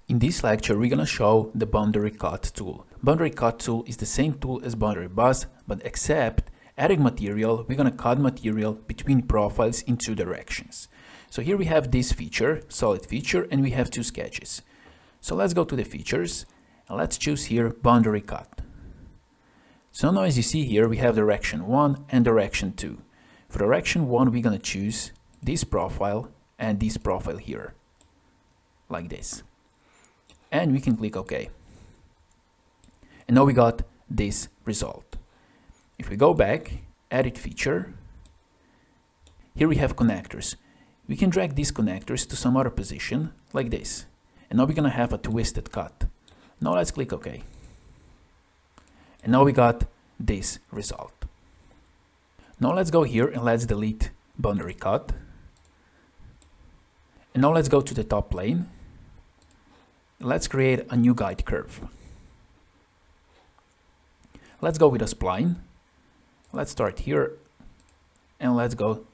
In this lecture, we're gonna show the boundary cut tool. Boundary cut tool is the same tool as boundary boss, but except adding material, we're gonna cut material between profiles in two directions. So here we have this feature, solid feature, and we have two sketches. So let's go to the features and let's choose here boundary cut. So now as you see here, we have direction 1 and direction 2. For direction 1, we're gonna choose this profile and this profile here, like this. And we can click OK. And now we got this result. If we go back, edit feature, here we have connectors. We can drag these connectors to some other position, like this. And now we're gonna have a twisted cut. Now let's click OK. And now we got this result. Now let's go here and let's delete boundary cut. And now let's go to the top plane. Let's create a new guide curve. Let's go with a spline. Let's start here and let's go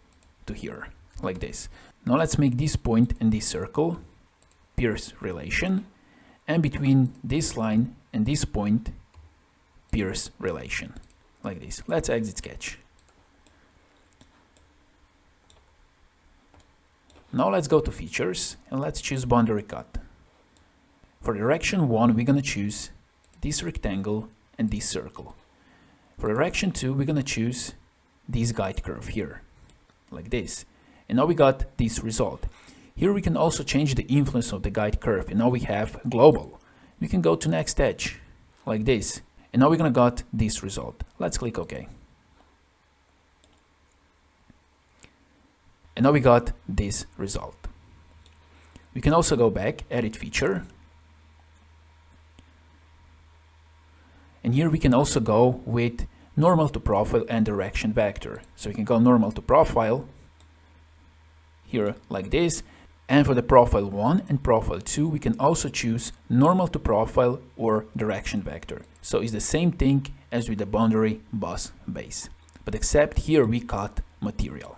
to here, like this. Now let's make this point and this circle pierce relation, and between this line and this point pierce relation, like this. Let's exit sketch. Now let's go to features and let's choose boundary cut. For direction 1, we're gonna choose this rectangle and this circle. For direction 2, we're gonna choose this guide curve here, like this. And now we got this result. Here we can also change the influence of the guide curve, and now we have global. We can go to next edge, like this. And now we're gonna got this result. Let's click OK. And now we got this result. We can also go back, edit feature. And here we can also go with normal to profile and direction vector. So we can go normal to profile here like this. And for the profile 1 and profile 2, we can also choose normal to profile or direction vector. So it's the same thing as with the boundary boss base, but except here we cut material.